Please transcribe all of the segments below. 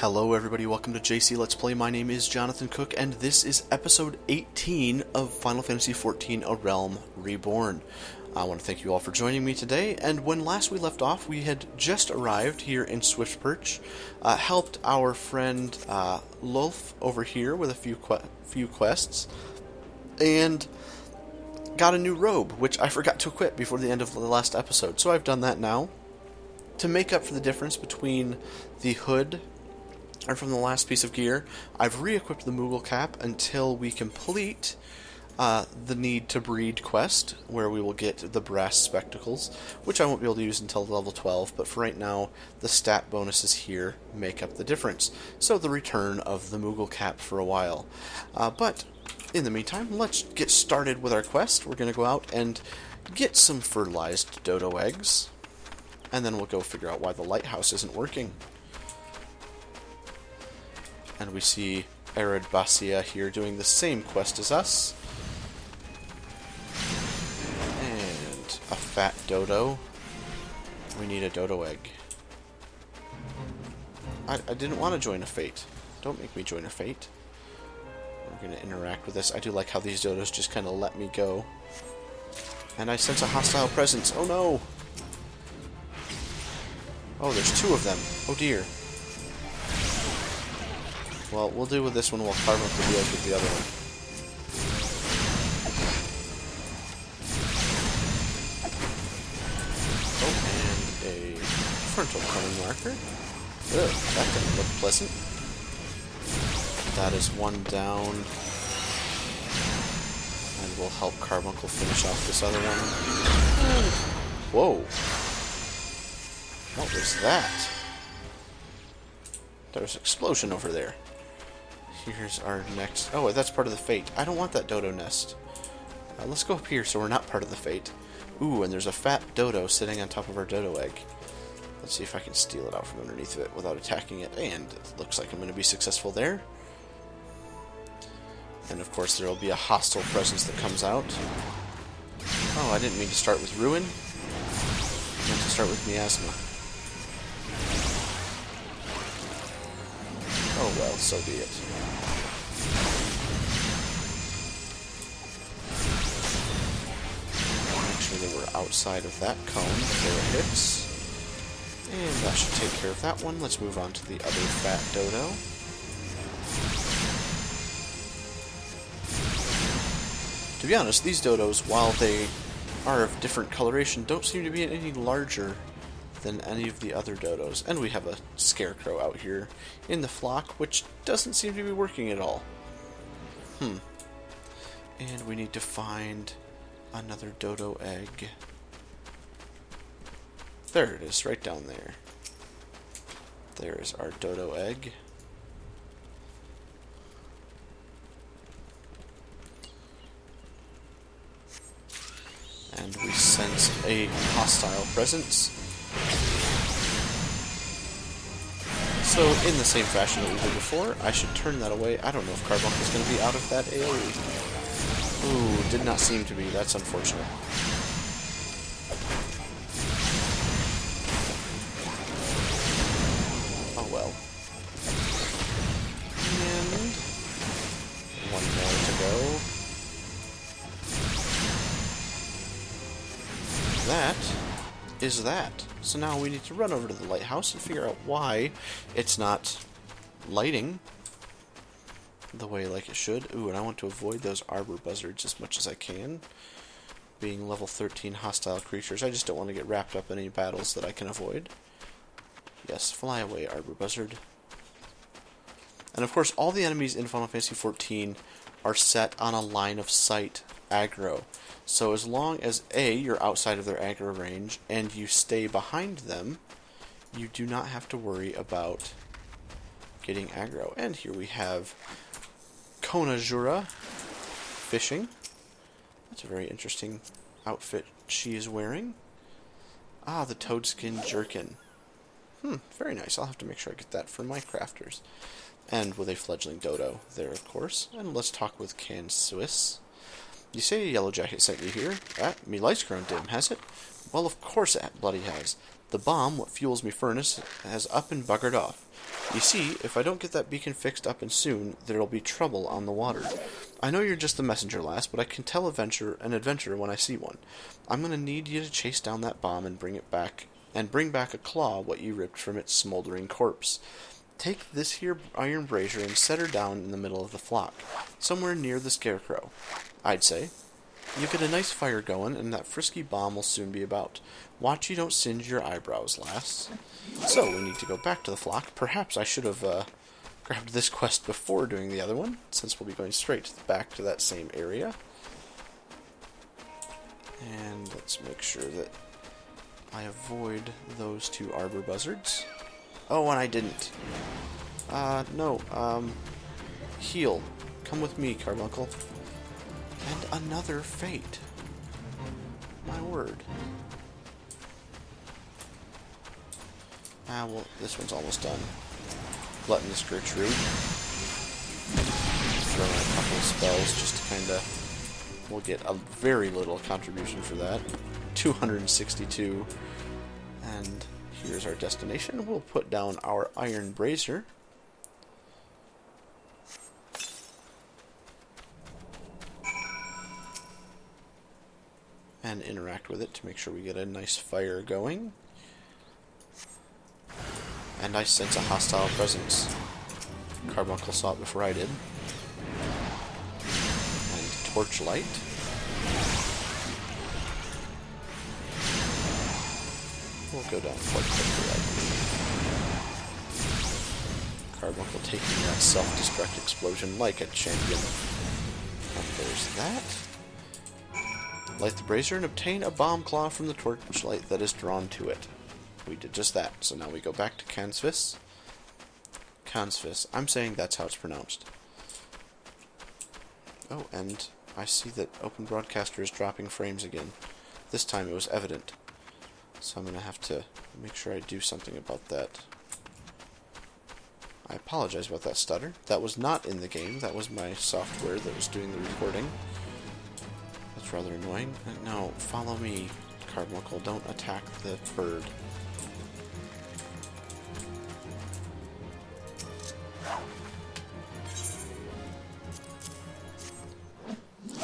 Hello everybody, welcome to JC Let's Play. My name is Jonathan Cook, and this is episode 18 of Final Fantasy XIV A Realm Reborn. I want to thank you all for joining me today, and when last we left off, we had just arrived here in Swiftperch, helped our friend Lulf over here with a few quests, and got a new robe, which I forgot to equip before the end of the last episode, so I've done that now. To make up for the difference between the hood and from the last piece of gear, I've re-equipped the Moogle cap until we complete the Need to Breed quest, where we will get the brass spectacles, which I won't be able to use until level 12, but for right now, the stat bonuses here make up the difference. So the return of the Moogle cap for a while. But in the meantime, let's get started with our quest. We're going to go out and get some fertilized Dodo Eggs, and then we'll go figure out why the lighthouse isn't working. And we see Arid Basia here doing the same quest as us. And a fat dodo. We need a dodo egg. I didn't want to join a fate. Don't make me join a fate. We're going to interact with this. I do like how these dodos just kind of let me go. And I sense a hostile presence. Oh no! Oh, there's two of them. Oh dear. Well, we'll deal with this one while Carbuncle deals with the other one. Oh, and a frontal cone marker. Ugh, that didn't look pleasant. That is one down. And we'll help Carbuncle finish off this other one. Whoa. What was that? There's an explosion over there. Here's our next... Oh, that's part of the fate. I don't want that dodo nest. Let's go up here so we're not part of the fate. Ooh, and there's a fat dodo sitting on top of our dodo egg. Let's see if I can steal it out from underneath of it without attacking it. And it looks like I'm going to be successful there. And of course there will be a hostile presence that comes out. Oh, I didn't mean to start with Ruin. I meant to start with Miasma. Oh well, so be it. Make sure that we're outside of that cone before it hits. And that should take care of that one. Let's move on to the other fat dodo. To be honest, these dodos, while they are of different coloration, don't seem to be any larger than any of the other dodos. And we have a scarecrow out here in the flock, which doesn't seem to be working at all. And we need to find another dodo egg. There it is, right down there. There is our dodo egg. And we sense a hostile presence. So, in the same fashion that we did before, I should turn that away. I don't know if Carbuncle's going to be out of that AoE. Ooh, did not seem to be. That's unfortunate. Oh well. And one more to go. That is that. So now we need to run over to the lighthouse and figure out why it's not lighting the way like it should. Ooh, and I want to avoid those arbor buzzards as much as I can. Being level 13 hostile creatures, I just don't want to get wrapped up in any battles that I can avoid. Yes, fly away, arbor buzzard. And of course, all the enemies in Final Fantasy XIV are set on a line of sight aggro. So as long as A, you're outside of their aggro range, and you stay behind them, you do not have to worry about getting aggro. And here we have Konajura fishing. That's a very interesting outfit she is wearing. Ah, the toadskin jerkin. Very nice. I'll have to make sure I get that for my crafters. And with a fledgling dodo there, of course. And let's talk with Can Swiss. You say a yellow jacket sent you here? Me light's grown dim, has it? Well, of course it bloody has. The bomb, what fuels me furnace, has up and buggered off. You see, if I don't get that beacon fixed up and soon, there'll be trouble on the water. I know you're just the messenger, lass, but I can tell an adventure when I see one. I'm gonna need you to chase down that bomb and bring back a claw what you ripped from its smoldering corpse. Take this here iron brazier and set her down in the middle of the flock, somewhere near the scarecrow, I'd say. You get a nice fire going, and that frisky bomb will soon be about. Watch you don't singe your eyebrows, lass. So, we need to go back to the flock. Perhaps I should have grabbed this quest before doing the other one, since we'll be going straight back to that same area. And let's make sure that I avoid those two arbor buzzards. Oh, and I didn't. Heal. Come with me, Carbuncle. And another fate. My word. Well, this one's almost done. Gluttonous Gertrude. Throw in a couple of spells just to kind of... We'll get a very little contribution for that. 262. And here's our destination. We'll put down our iron brazier. And interact with it to make sure we get a nice fire going. And I sense a hostile presence. Carbuncle saw it before I did. And torchlight. We'll go down quite quickly, I believe. Carbuncle taking that self-destruct explosion like a champion. And there's that. Light the brazier and obtain a bomb claw from the torchlight that is drawn to it. We did just that, so now we go back to Kansvis. Kansvis. I'm saying that's how it's pronounced. Oh, and I see that Open Broadcaster is dropping frames again. This time it was evident. So I'm going to have to make sure I do something about that. I apologize about that stutter. That was not in the game. That was my software that was doing the recording. That's rather annoying. No, follow me, Carbuncle. Don't attack the bird.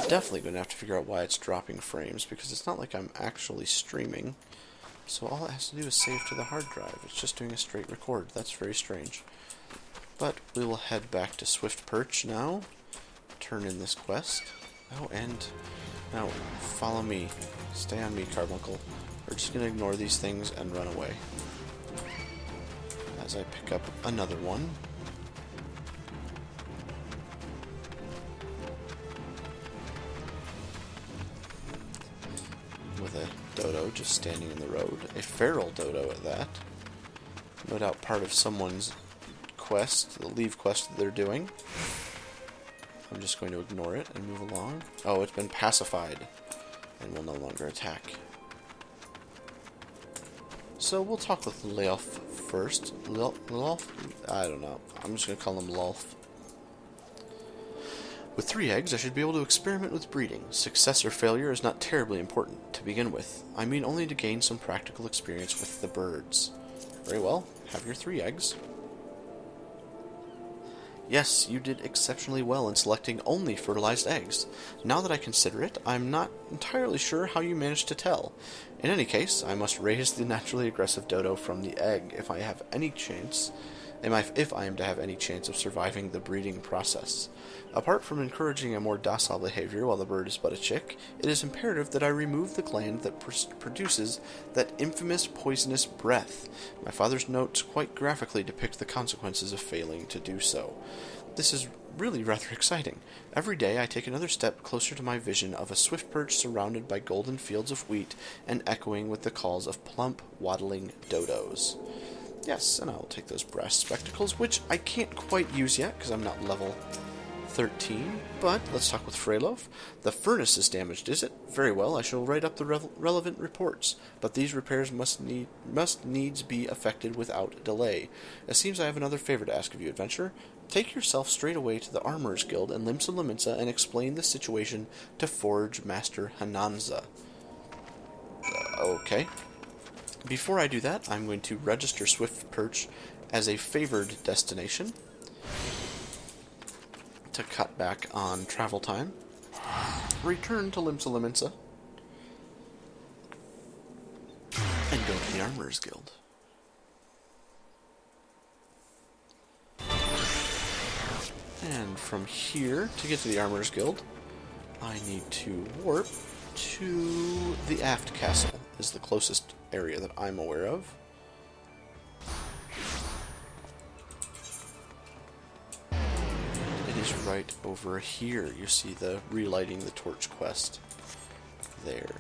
Definitely going to have to figure out why it's dropping frames, because it's not like I'm actually streaming. So all it has to do is save to the hard drive. It's just doing a straight record. That's very strange. But we will head back to Swift Perch now. Turn in this quest. Oh, and now follow me. Stay on me, Carbuncle. We're just going to ignore these things and run away. As I pick up another one. With a dodo just standing in the road. A feral dodo at that. No doubt part of someone's quest, the leave quest that they're doing. I'm just going to ignore it and move along. Oh, it's been pacified and will no longer attack. So we'll talk with Lelf first. Lelf? I don't know. I'm just going to call him Lelf. With 3 eggs, I should be able to experiment with breeding. Success or failure is not terribly important to begin with. I mean only to gain some practical experience with the birds. Very well. Have your 3 eggs. Yes, you did exceptionally well in selecting only fertilized eggs. Now that I consider it, I'm not entirely sure how you managed to tell. In any case, I must raise the naturally aggressive dodo from the egg if I have any chance... if I am to have any chance of surviving the breeding process. Apart from encouraging a more docile behavior while the bird is but a chick, it is imperative that I remove the gland that produces that infamous poisonous breath. My father's notes quite graphically depict the consequences of failing to do so. This is really rather exciting. Every day I take another step closer to my vision of a swift perch surrounded by golden fields of wheat and echoing with the calls of plump, waddling dodos. Yes, and I'll take those brass spectacles, which I can't quite use yet because I'm not level 13, but let's talk with Freylof. The furnace is damaged, is it? Very well, I shall write up the relevant reports, but these repairs must needs be effected without delay. It seems I have another favor to ask of you, adventurer. Take yourself straight away to the Armorers Guild and Limsa Lominsa and explain the situation to Forge Master Hananza. Okay. Before I do that, I'm going to register Swift Perch as a favored destination to cut back on travel time. Return to Limsa Limensa and go to the Armorer's Guild. And from here, to get to the Armorer's Guild, I need to warp to the Aft Castle, is the closest area that I'm aware of. It is right over here. You see the relighting the torch quest there.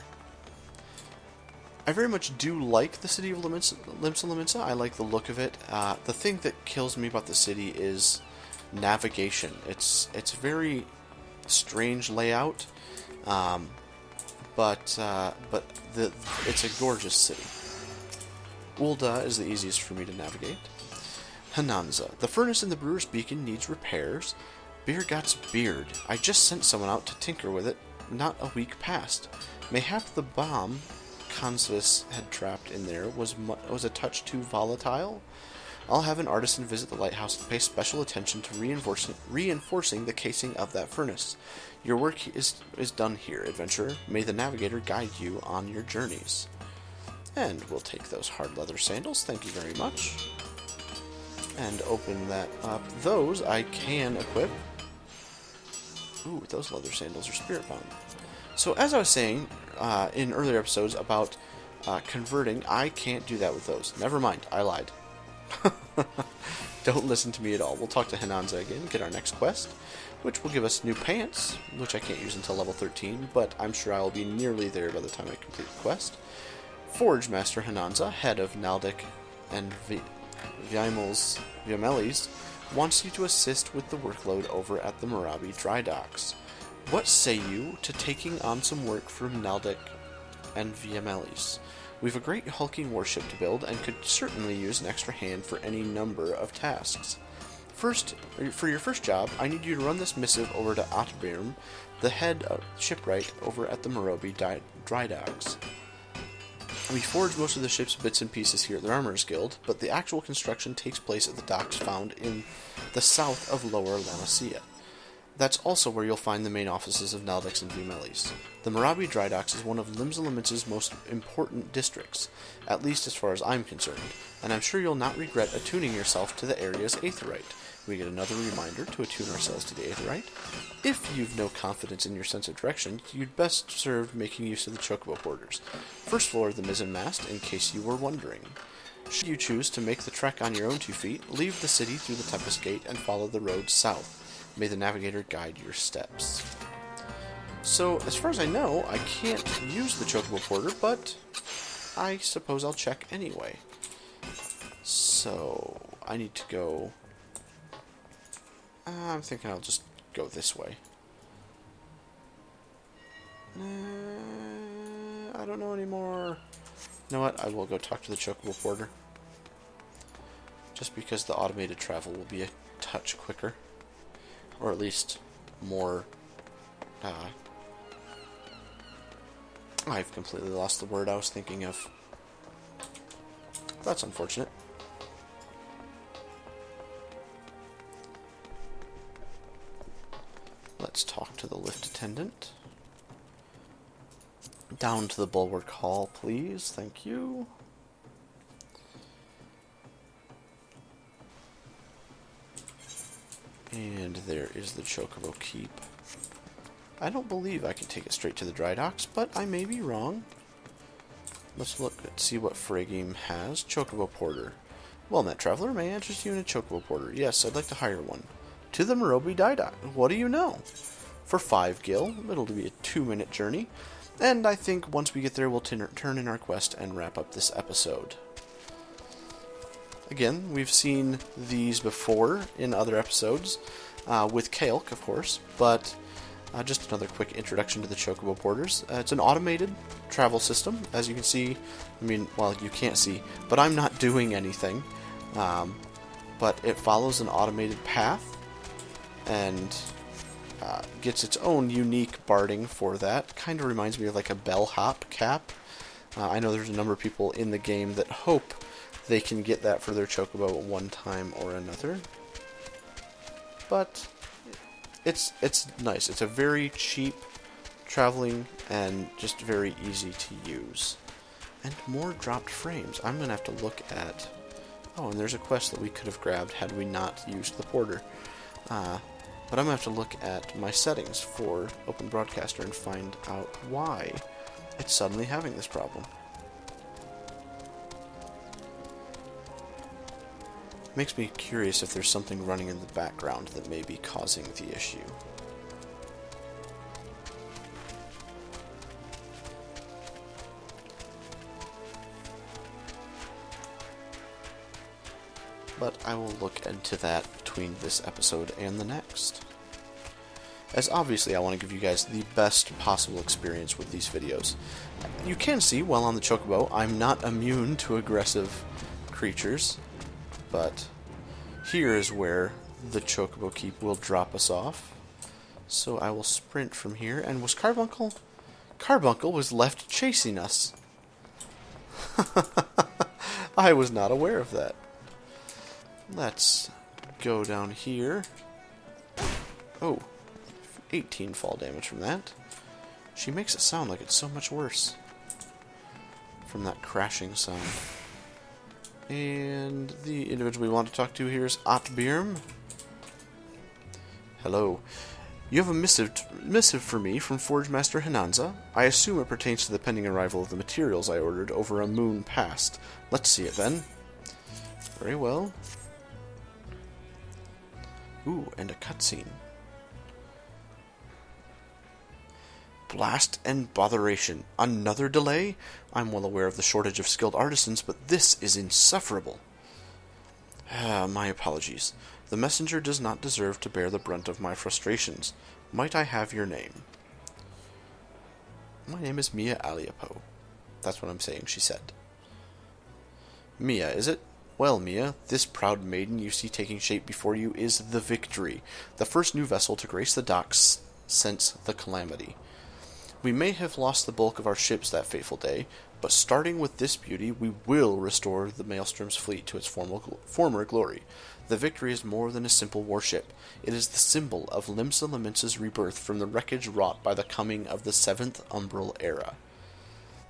I very much do like the city of Limsa Limensa. I like the look of it. The thing that kills me about the city is navigation. It's a very strange layout, but it's a gorgeous city. Ul'dah is the easiest for me to navigate. Hananza. The furnace in the Brewer's Beacon needs repairs. Beergot's beard. I just sent someone out to tinker with it. Not a week passed. Mayhap the bomb Consvis had trapped in there was a touch too volatile. I'll have an artisan visit the lighthouse to pay special attention to reinforcing the casing of that furnace. Your work is done here, adventurer. May the navigator guide you on your journeys. And we'll take those hard leather sandals, thank you very much. And open that up. Those I can equip. Ooh, those leather sandals are spirit bound. So as I was saying in earlier episodes about converting, I can't do that with those. Never mind, I lied. Don't listen to me at all. We'll talk to Hananza again, get our next quest, which will give us new pants, which I can't use until level 13, but I'm sure I will be nearly there by the time I complete the quest. Forge Master Hananza, head of Naldic and Viamelis, wants you to assist with the workload over at the Morabi dry docks. What say you to taking on some work from Naldic and Viamelis? We've a great hulking warship to build, and could certainly use an extra hand for any number of tasks. First, for your first job, I need you to run this missive over to Otbirm, the head shipwright over at the Morabi dry docks. We forge most of the ship's bits and pieces here at the Armorer's Guild, but the actual construction takes place at the docks found in the south of Lower La Masia. That's also where you'll find the main offices of Naldex and Viamelis. The Morabi Dry Docks is one of Limsa Limensa's most important districts, at least as far as I'm concerned, and I'm sure you'll not regret attuning yourself to the area's aetheryte. We get another reminder to attune ourselves to the aetheryte. If you've no confidence in your sense of direction, you'd best serve making use of the Chocobo Borders. First floor of the mizzen mast, in case you were wondering. Should you choose to make the trek on your own 2 feet, leave the city through the Tempest Gate and follow the road south. May the navigator guide your steps. So, as far as I know, I can't use the Chocobo Porter, but I suppose I'll check anyway. So, I need to go... I'm thinking I'll just go this way. I don't know anymore. You know what? I will go talk to the Chocobo Porter. Just because the automated travel will be a touch quicker. Or at least more... I've completely lost the word I was thinking of. That's unfortunate. Let's talk to the lift attendant. Down to the bulwark hall, please. Thank you. And there is the Chocobo Keep. I don't believe I can take it straight to the dry docks, but I may be wrong. Let's look and see what Fragame has. Chocobo Porter. Well met, traveler. May I interest you in a Chocobo Porter? Yes, I'd like to hire one. To the Morabi dry dock. What do you know? For 5 gil. It'll be a 2-minute journey. And I think once we get there, we'll turn in our quest and wrap up this episode. Again, we've seen these before in other episodes, with Kaelk, of course, but just another quick introduction to the Chocobo Borders. It's an automated travel system, as you can see. I mean, well, you can't see, but I'm not doing anything. But it follows an automated path, and gets its own unique barding for that. Kind of reminds me of like a bellhop cap. I know there's a number of people in the game that hope they can get that for their Chocobo at one time or another. But it's nice. It's a very cheap traveling and just very easy to use. And more dropped frames. I'm going to have to look at... Oh, and there's a quest that we could have grabbed had we not used the porter. But I'm going to have to look at my settings for Open Broadcaster and find out why it's suddenly having this problem. Makes me curious if there's something running in the background that may be causing the issue. But I will look into that between this episode and the next. As obviously I want to give you guys the best possible experience with these videos. You can see, while on the Chocobo, I'm not immune to aggressive creatures, but here is where the Chocobo Keep will drop us off. So I will sprint from here, and was Carbuncle? Carbuncle was left chasing us. I was not aware of that. Let's go down here. Oh, 18 fall damage from that. She makes it sound like it's so much worse from that crashing sound. And the individual we want to talk to here is Otbirm. Hello. You have a missive for me from Forge Master Hinanza. I assume it pertains to the pending arrival of the materials I ordered over a moon past. Let's see it then. Very well. Ooh, and a cutscene. Blast and botheration. Another delay? I'm well aware of the shortage of skilled artisans, but this is insufferable. My apologies. The messenger does not deserve to bear the brunt of my frustrations. Might I have your name? My name is Mia Aliapo. That's what I'm saying, she said. Mia, is it? Well, Mia, this proud maiden you see taking shape before you is the Victory, the first new vessel to grace the docks since the Calamity. We may have lost the bulk of our ships that fateful day, but starting with this beauty, we will restore the Maelstrom's fleet to its former glory. The Victory is more than a simple warship. It is the symbol of Limsa Lamence's rebirth from the wreckage wrought by the coming of the 7th Umbral Era.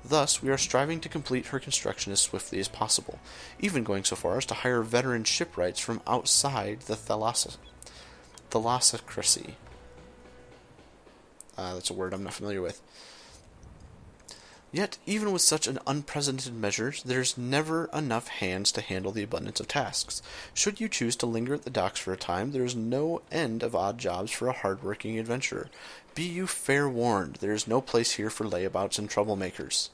Thus, we are striving to complete her construction as swiftly as possible, even going so far as to hire veteran shipwrights from outside the thalassocracy. That's a word I'm not familiar with. Yet, even with such an unprecedented measure, there's never enough hands to handle the abundance of tasks. Should you choose to linger at the docks for a time, there is no end of odd jobs for a hard-working adventurer. Be you fair warned, there is no place here for layabouts and troublemakers.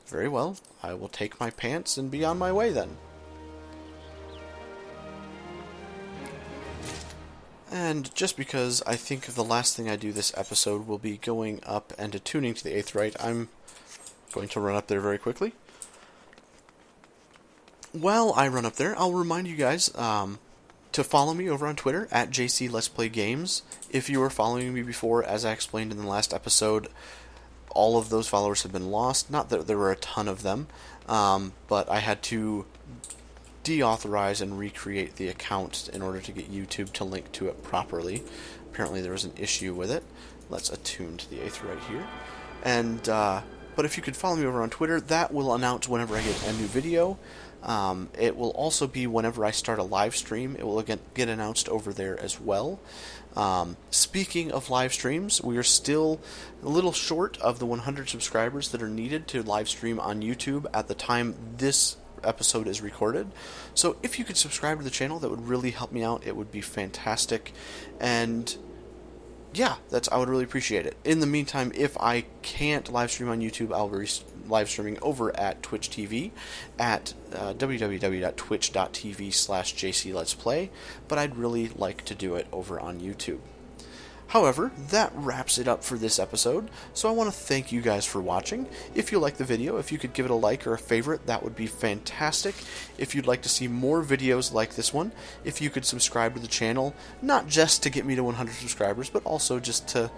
Very well, I will take my pants and be on my way then. And just because I think the last thing I do this episode will be going up and attuning to the 8th Rite, I'm going to run up there very quickly. While I run up there, I'll remind you guys to follow me over on Twitter at JC Let's Play Games. If you were following me before, as I explained in the last episode, all of those followers have been lost. Not that there were a ton of them, but I had to deauthorize and recreate the account in order to get YouTube to link to it properly. Apparently there was an issue with it. Let's attune to the 8th right here. And but if you could follow me over on Twitter, that will announce whenever I get a new video. It will also be whenever I start a live stream. It will get announced over there as well. Speaking of live streams, we are still a little short of the 100 subscribers that are needed to live stream on YouTube at the time this episode is recorded. So if you could subscribe to the channel, that would really help me out. It would be fantastic. And yeah, I would really appreciate it. In the meantime, if I can't live stream on YouTube, I'll be live streaming over at Twitch TV at www.twitch.tv/JCLet'sPlay, but I'd really like to do it over on YouTube. However, that wraps it up for this episode, so I want to thank you guys for watching. If you liked the video, if you could give it a like or a favorite, that would be fantastic. If you'd like to see more videos like this one, if you could subscribe to the channel, not just to get me to 100 subscribers, but also just to,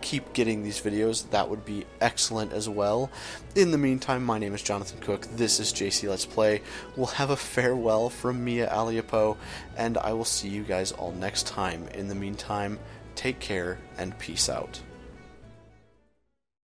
keep getting these videos, that would be excellent as well. In the meantime, my name is Jonathan Cook, this is JC Let's Play. We'll have a farewell from Mia Aliapo, and I will see you guys all next time. In the meantime, take care and peace out.